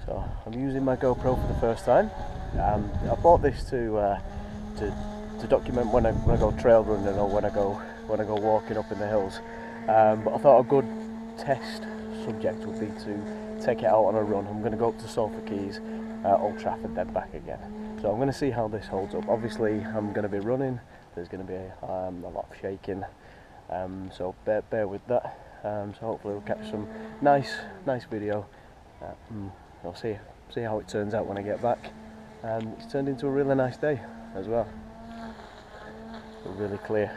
So I'm using my GoPro for the first time. I bought this to document when I go trail running or when I go walking up in the hills. But I thought a good test subject would be to take it out on a run. I'm going to go up to Salford Quays, Old Trafford, then back again. So I'm going to see how this holds up. Obviously I'm going to be running, there's going to be a lot of shaking, so bear with that. So hopefully we'll catch some nice video. I'll see how it turns out when I get back. It's turned into a really nice day as well. Really clear.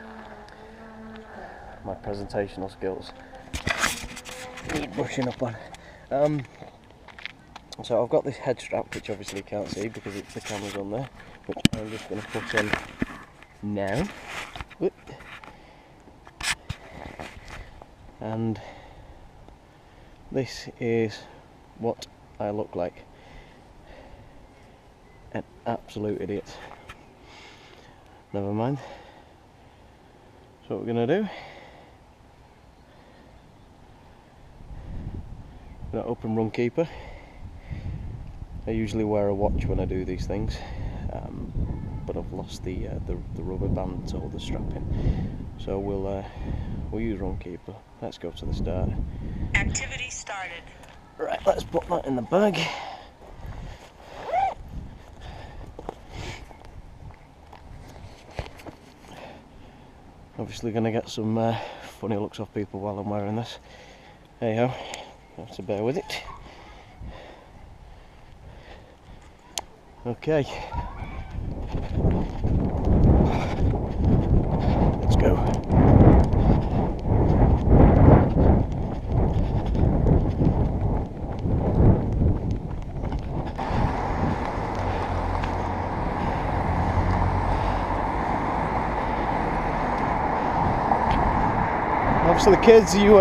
My presentational skills need brushing up on. So I've got this head strap, which obviously you can't see because the camera's on there, which I'm just going to put on now. Whoop. And this is what I look like. An absolute idiot. Never mind. So what we're going to do, I'm going to open run keeper. I usually wear a watch when I do these things, but I've lost the rubber band to hold the strap in. So we'll use run keeper. Let's go to the start. Activity started. Right, let's put that in the bag. Obviously going to get some funny looks off people while I'm wearing this. Hey ho, you have to bear with it. Okay, let's go. Obviously the kids, you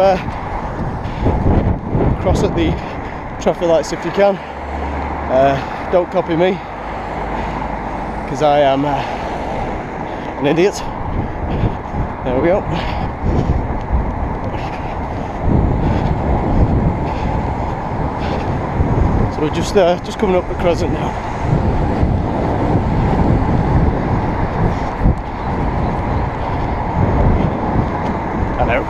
cross at the traffic lights if you can. Don't copy me, because I am an idiot. There we go. So we're just coming up the crescent now. Hello.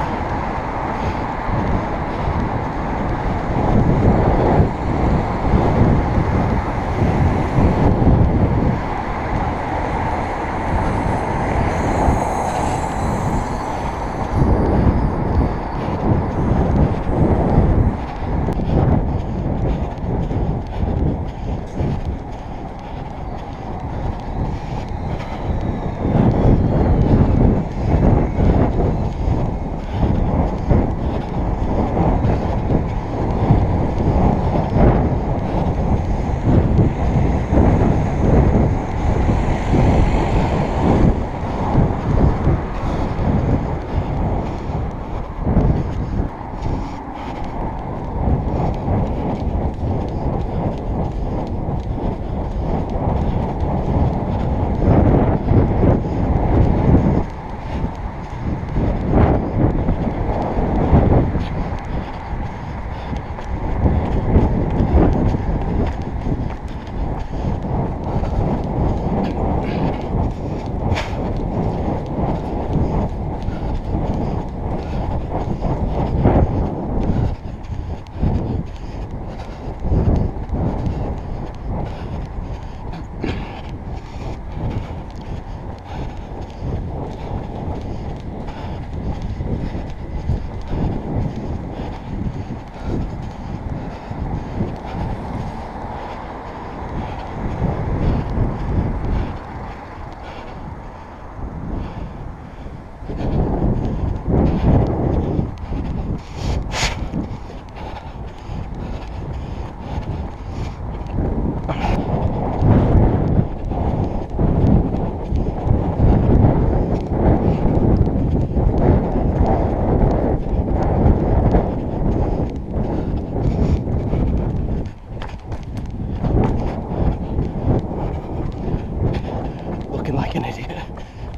Like an idiot.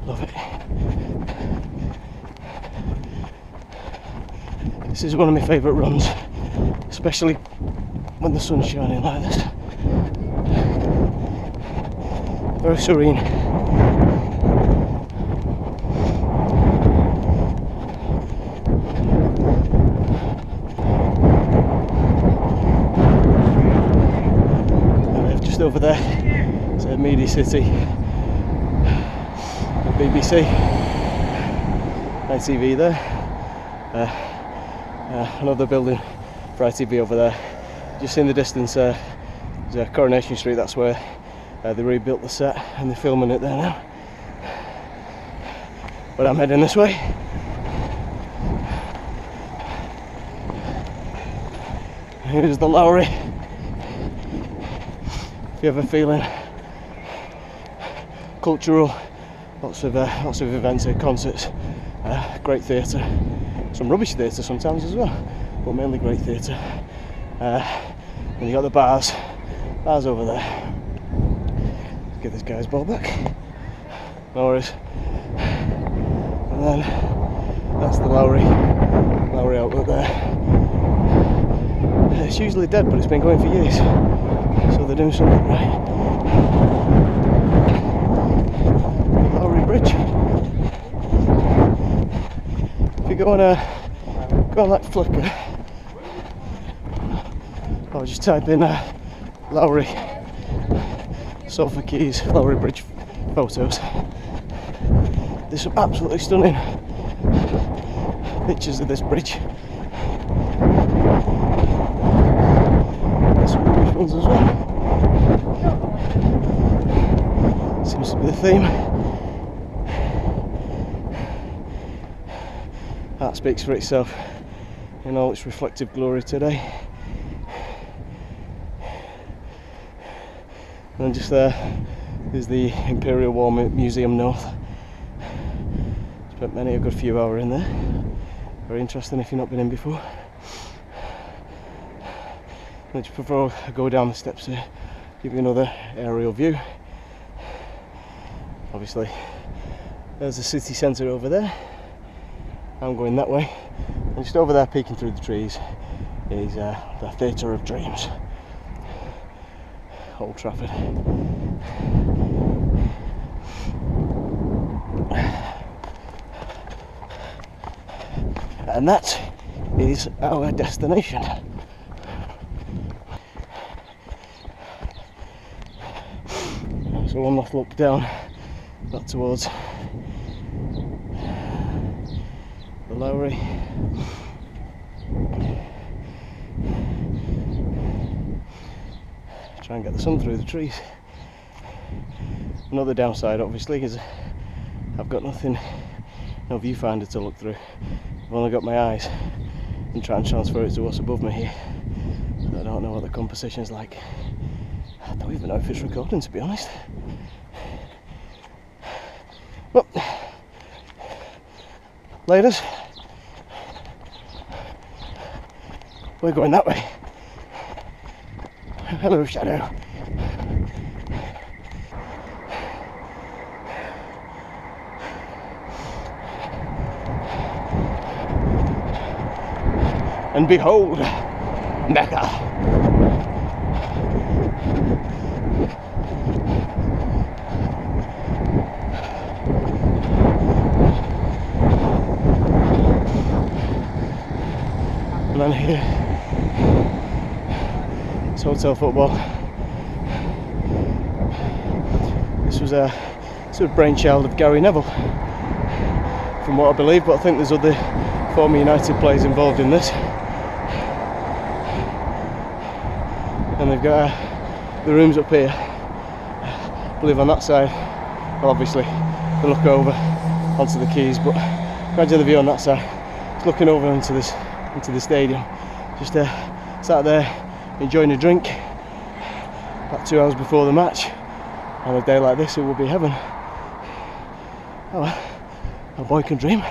Love it. This is one of my favourite runs, especially when the sun's shining like this. Very serene. And we have just over there, it's a Media City, the BBC, ITV there, another building for ITV over there. Just in the distance, there's Coronation Street. That's where they rebuilt the set and they're filming it there now. But I'm heading this way. Here's the Lowry. If you're ever feeling cultural, lots of events here, concerts, great theatre, some rubbish theatre sometimes as well, but mainly great theatre. And you got the bars over there. Let's get this guy's ball back. No worries. And then that's the Lowry outlet there. It's usually dead, but it's been going for years, so they're doing something right. The Lowry Bridge. If you go on like Flickr, or just type in Lowry, Salford Quays, Lowry Bridge photos. There's some absolutely stunning pictures of this bridge. There's some rubbish ones as well. Seems to be the theme. That speaks for itself in all its reflective glory today. And then just there is the Imperial War Museum North. Spent many a good few hours in there. Very interesting if you've not been in before. And just before I go down the steps here, give you another aerial view. Obviously, there's the city centre over there. I'm going that way. And just over there, peeking through the trees, is the Theatre of Dreams. Old Trafford. And that is our destination. So one last look down back towards the Lowry. Try and get the sun through the trees. Another downside obviously is I've got no viewfinder to look through. I've only got my eyes and try and transfer it to what's above me here. So I don't know what the composition's like. I don't even know if it's recording, to be honest. Well, ladies, we're going that way. Hello, Shadow. And behold, Mecca. And then here, it's Hotel Football. This was a sort of brainchild of Gary Neville, from what I believe, but I think there's other former United players involved in this. And they've got the rooms up here, I believe on that side. Well, obviously they look over onto the quays, but imagine the view on that side. It's looking over into the stadium. Just sat there enjoying a drink about 2 hours before the match. On a day like this, it would be heaven. Oh well, a boy can dream.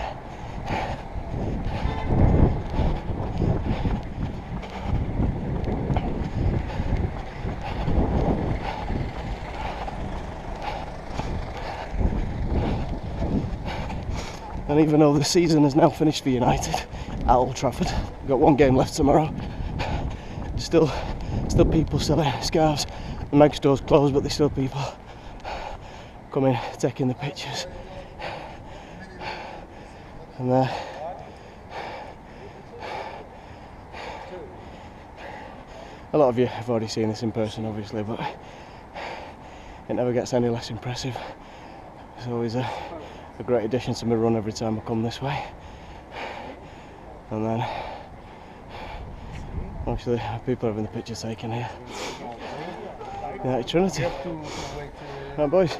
And even though the season is now finished for United at Old Trafford, we've got one game left tomorrow, still Still people selling scarves. The mag store's closed, but there's still people coming, taking the pictures. And a lot of you have already seen this in person, obviously, but it never gets any less impressive. It's always a great addition to my run every time I come this way. And then actually people are having the picture taken here. United Trinity. Right, boys.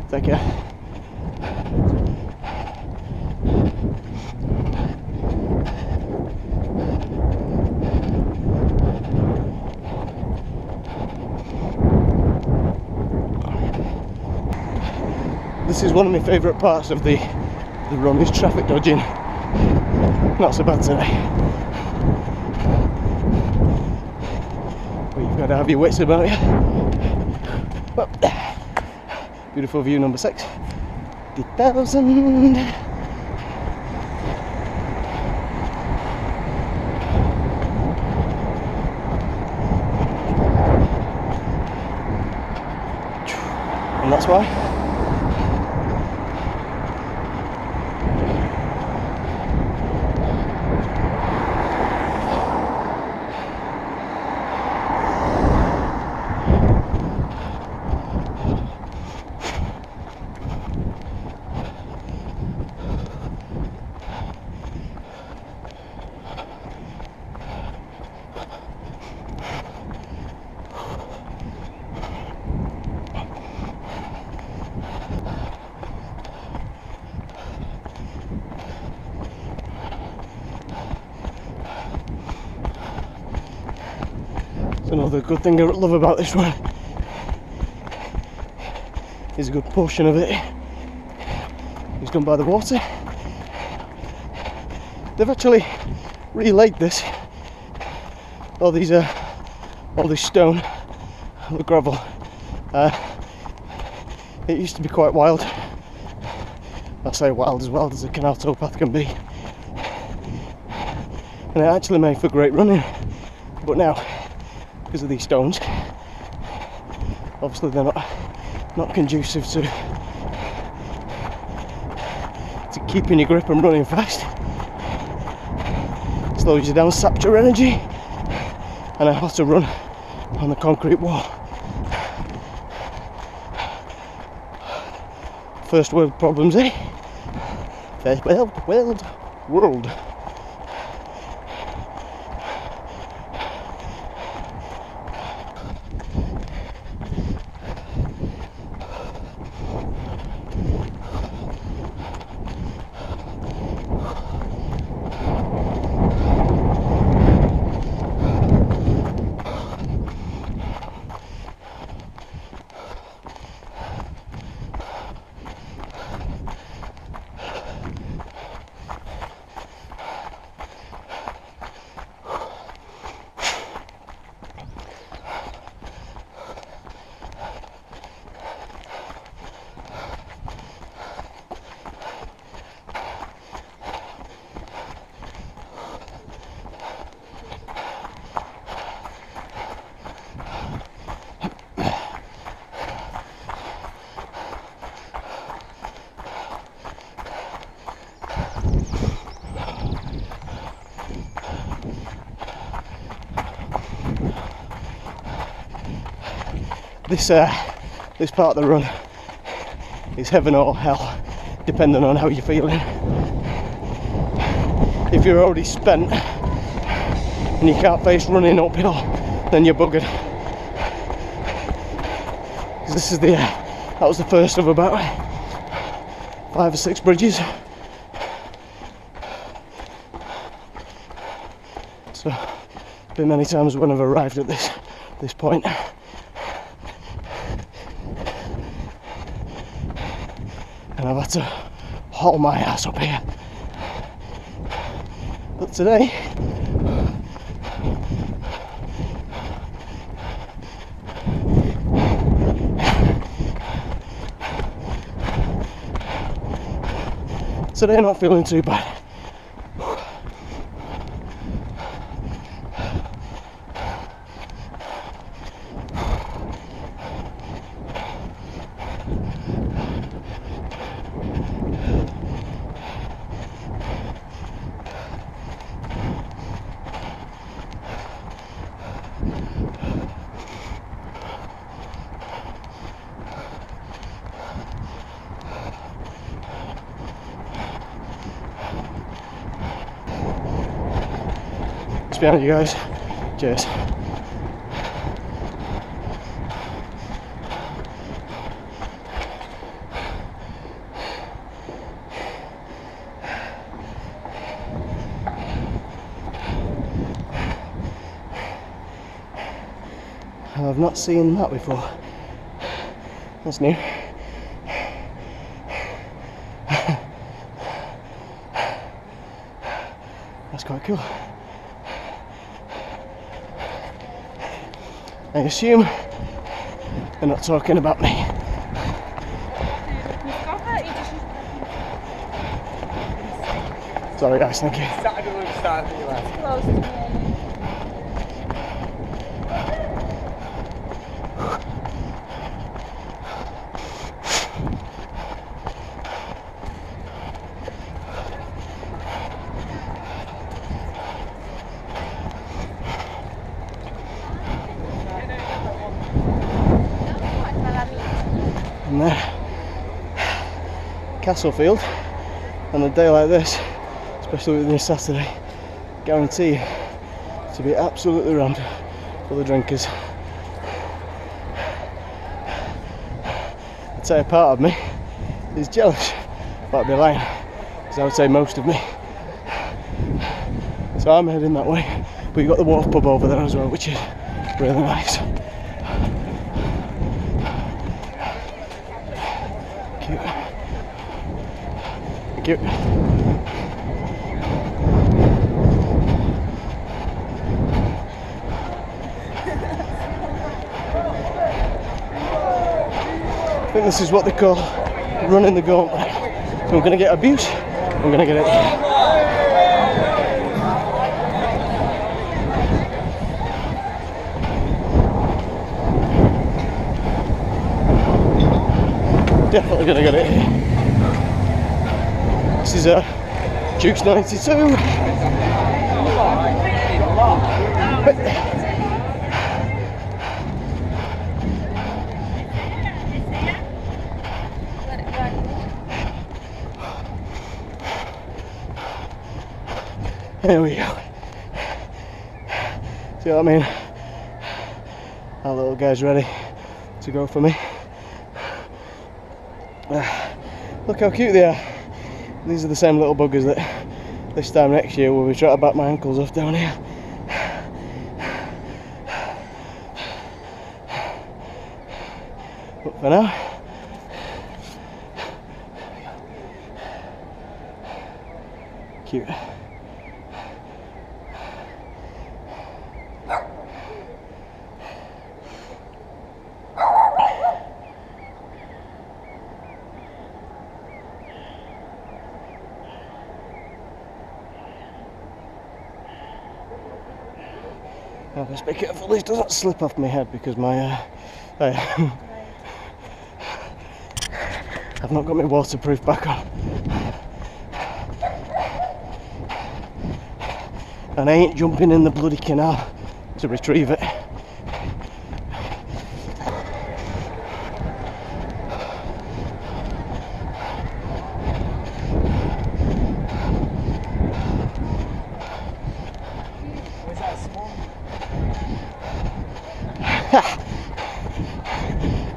Take care. This is one of my favourite parts of the run, is traffic dodging. Not so bad today. But you've got to have your wits about you. Well, beautiful view number 6. 50,000. And that's why. Another good thing I love about this run is a good portion of it is done by the water. They've actually relaid this, all this stone, the gravel. It used to be quite wild. I say wild as a canal towpath can be, and it actually made for great running. But now, because of these stones, obviously they're not conducive to keeping your grip and running fast. Slows you down, saps your energy, and I have to run on the concrete wall. First world problems, eh? First world. This part of the run is heaven or hell, depending on how you're feeling. If you're already spent and you can't face running uphill, then you're buggered. Because this is that was the first of about 5 or 6 bridges. So, there's been many times when I've arrived at this point. And I've had to haul my ass up here. But today, I'm not feeling too bad. behind you guys. Cheers. I've not seen that before. That's new. That's quite cool. I assume they're not talking about me. Sorry guys, thank you. And there, Castlefield, on a day like this, especially with this Saturday, guarantee to be absolutely rammed for the drinkers. I'd say a part of me is jealous, but I'd be lying, because I would say most of me. So I'm heading that way, but you've got the Wharf pub over there as well, which is really nice. Cute. Cute. I think this is what they call running the gauntlet. So I'm going to get abuse, I'm going to get it. Definitely going to get it. This is a Juice 92. There we go. See what I mean? Our little guy's ready to go for me. Look how cute they are. These are the same little buggers that this time next year we'll be trying to back my ankles off down here. But for now, cute. I must be careful this doesn't slip off my head because my I've not got my waterproof back on. And I ain't jumping in the bloody canal to retrieve it.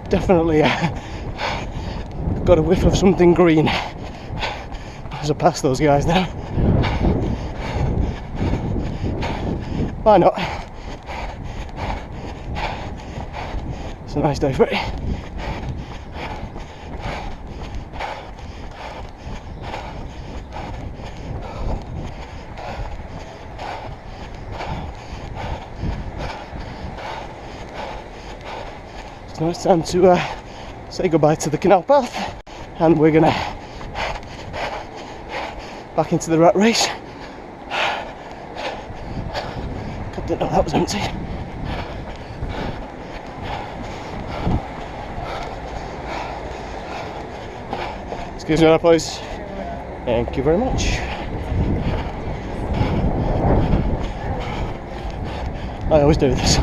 Definitely got a whiff of something green as I pass those guys now. Why not? It's a nice day for it. So now it's time to say goodbye to the canal path, and we're gonna back into the rat race. God, didn't know that was empty. Excuse me, please. Thank you very much. I always do this.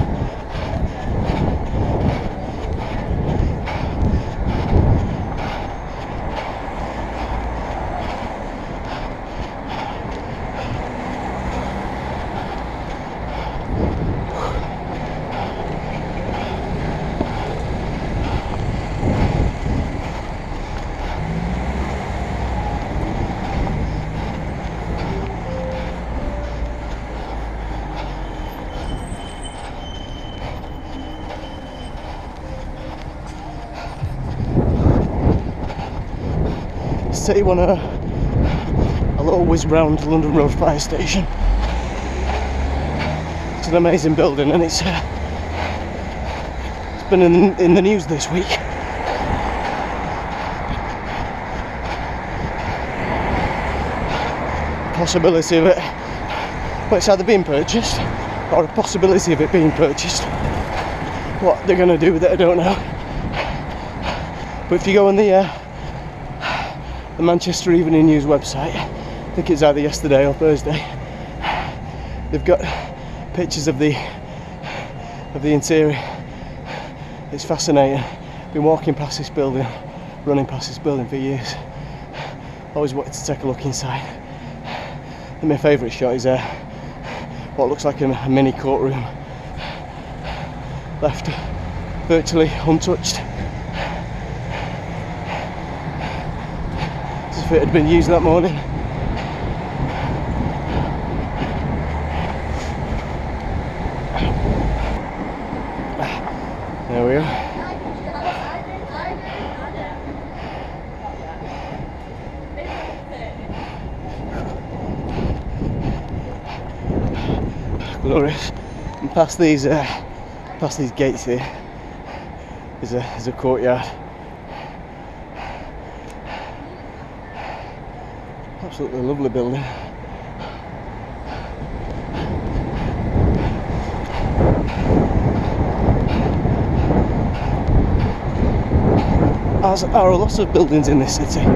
just take you on a little whiz round London Road Fire Station. It's an amazing building, and it's been in the news this week. Possibility of it, well, it's either being purchased or a possibility of it being purchased. What they're going to do with it, I don't know. But if you go on the Manchester Evening News website, I think it's either yesterday or Thursday, they've got pictures of the interior. It's fascinating. Been walking past this building, running past this building for years. Always wanted to take a look inside. And my favourite shot is what looks like a mini courtroom, left virtually untouched, as if it had been used that morning. There we are. Glorious. And past these gates here is a courtyard. Absolutely lovely building. As are a lot of buildings in this city.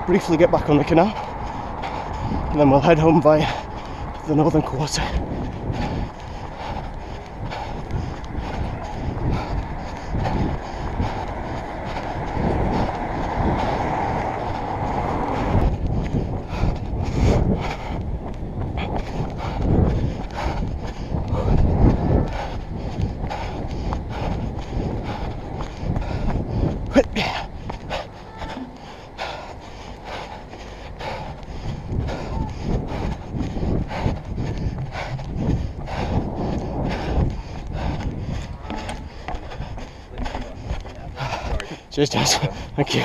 Briefly get back on the canal, and then we'll head home via the northern quarter. Cheers, Jess. Thank you.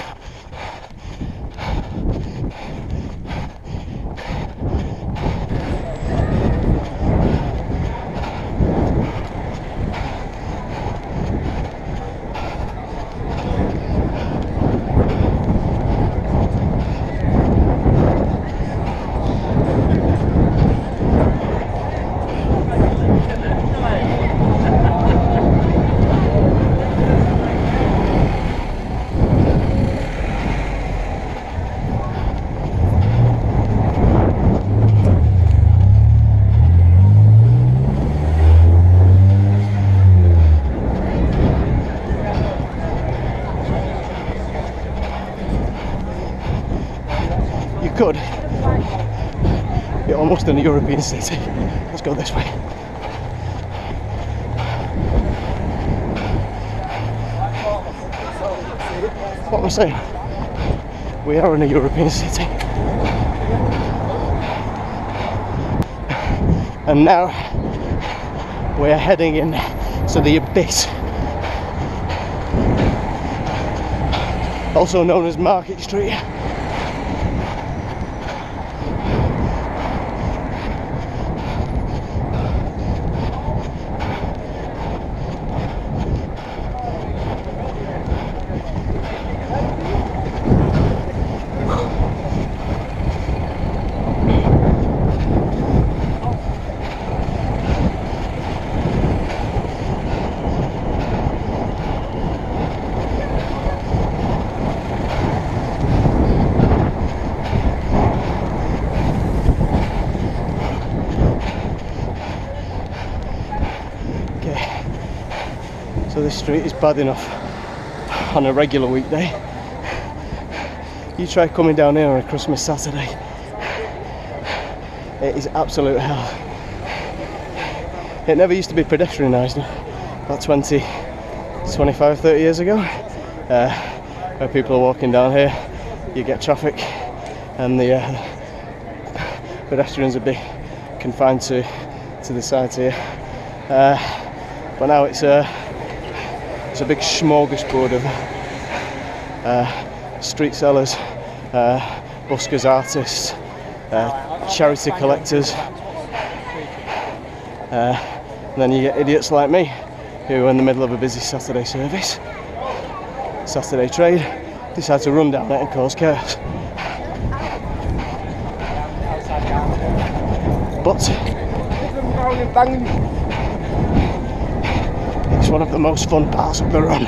Could be almost in a European city. Let's go this way. What I'm saying, we are in a European city, and now we are heading in to the abyss, also known as Market Street. for this street is bad enough on a regular weekday. You try coming down here on a Christmas Saturday, it is absolute hell. It never used to be pedestrianised about 25, 30 years ago, where people are walking down here. You get traffic and the pedestrians would be confined to the sides here. But now it's a big smorgasbord of street sellers, buskers, artists, charity collectors, and then you get idiots like me who, in the middle of a busy Saturday service, Saturday trade, decide to run down it and cause chaos. But it's one of the most fun parts of the run.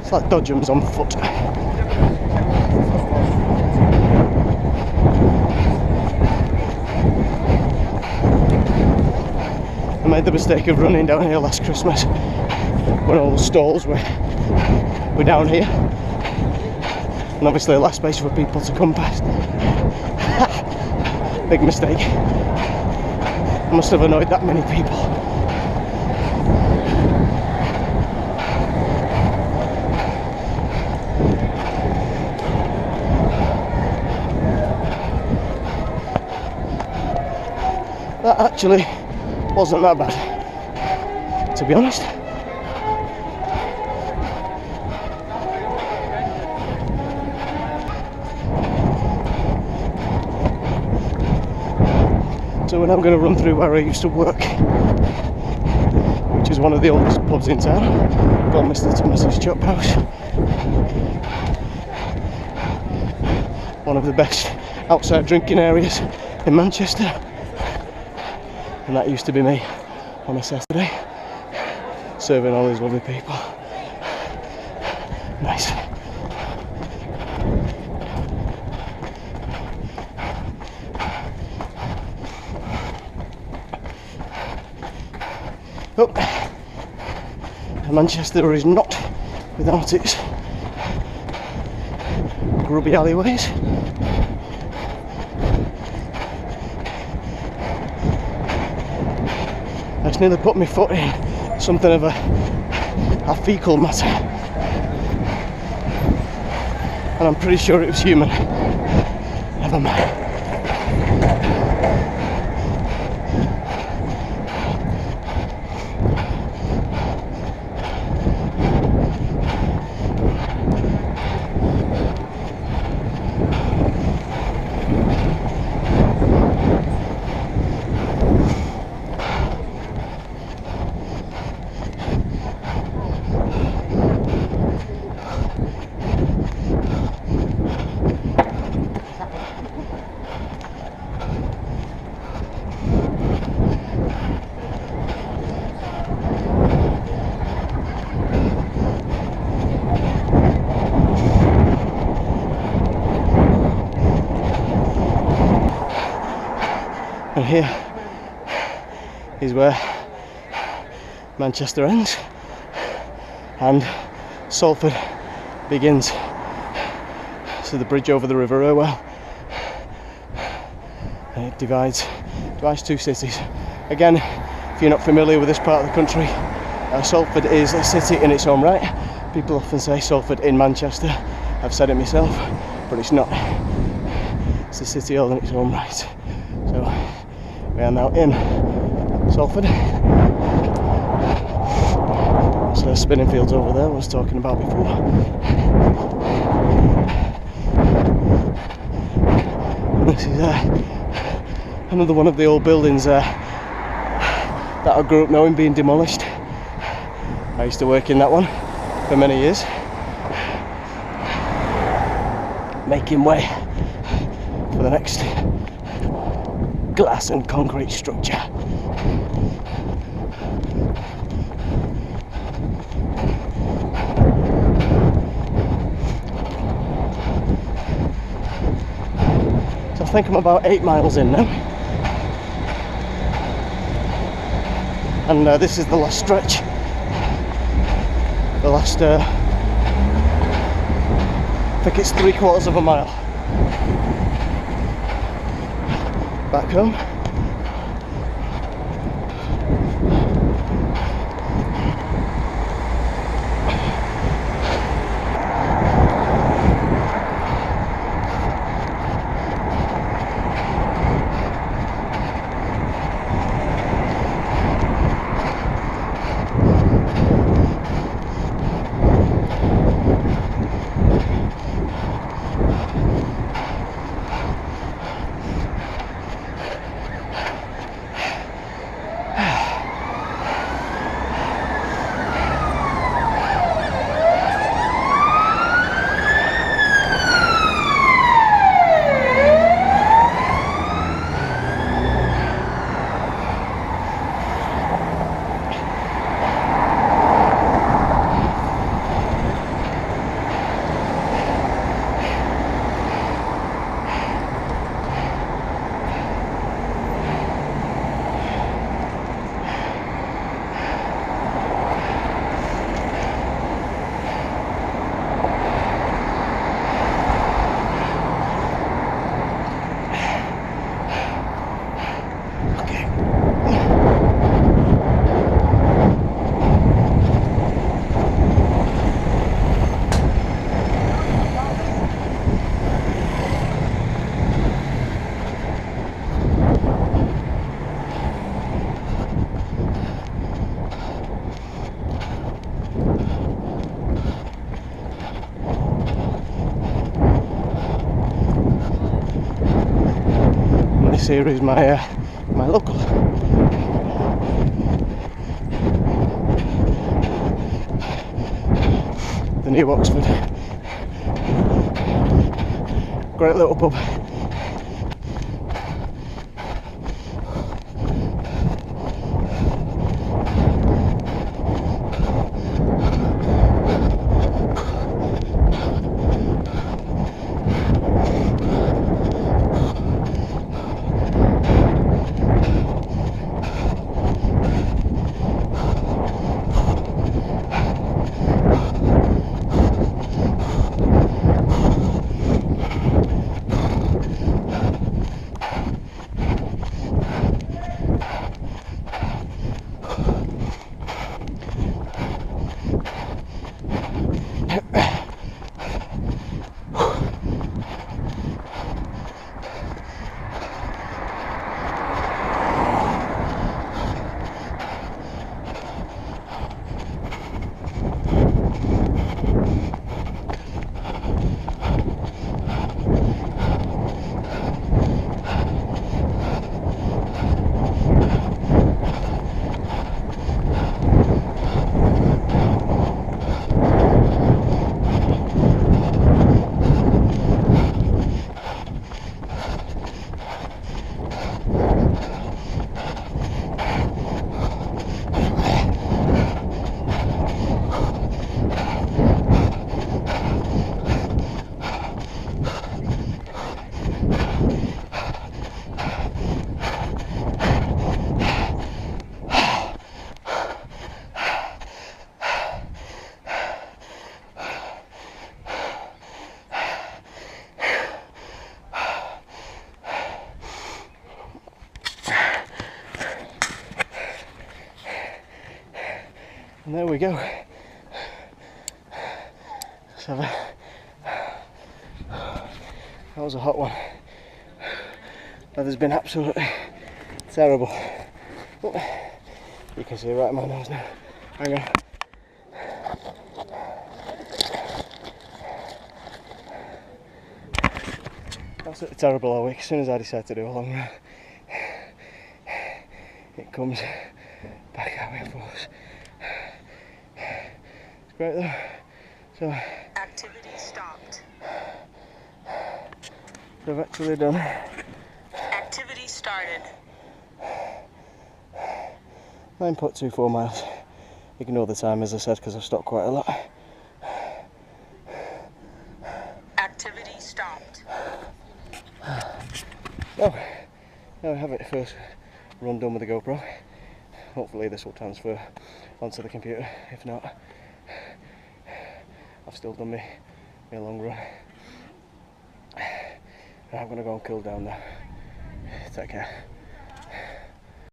It's like dodgems on foot. I made the mistake of running down here last Christmas when all the stalls were down here, and obviously less space for people to come past. Big mistake. I must have annoyed that many people. That actually wasn't that bad, to be honest. So when I'm going to run through where I used to work, which is one of the oldest pubs in town, called Mr. Thomas's Chop House. One of the best outside drinking areas in Manchester. And that used to be me on a Saturday, serving all these lovely people. Nice. Oh, Manchester is not without its grubby alleyways. I just nearly put my foot in something of a fecal matter, and I'm pretty sure it was human. Never mind. And here is where Manchester ends and Salford begins. So the bridge over the River Irwell, and it divides two cities. Again, if you're not familiar with this part of the country, Salford is a city in its own right. People often say Salford in Manchester. I've said it myself, but it's not. It's a city all in its own right. So we are now in Salford. So the spinning fields over there I was talking about before. And this is another one of the old buildings that I grew up knowing being demolished. I used to work in that one for many years, making way for the next glass and concrete structure. think I'm about 8 miles in now. And this is the last stretch. The last, I think it's 3/4 of a mile. Back home. This here is my local. The New Oxford. Great little pub. And there we go. Let's have a... That was a hot one. Weather's been absolutely terrible. Oh, you can see right in my nose now. Hang on. Absolutely terrible all week. As soon as I decide to do a long run, it comes back at me in force. It's great though. So Activity stopped. I've actually done. Activity started. 9.24 miles. Ignore the time as I said because I've stopped quite a lot. Activity stopped. So, now I have it first run done with the GoPro. Hopefully this will transfer onto the computer. If not, I've still done my long run. I'm going to go and cool down now. Take care.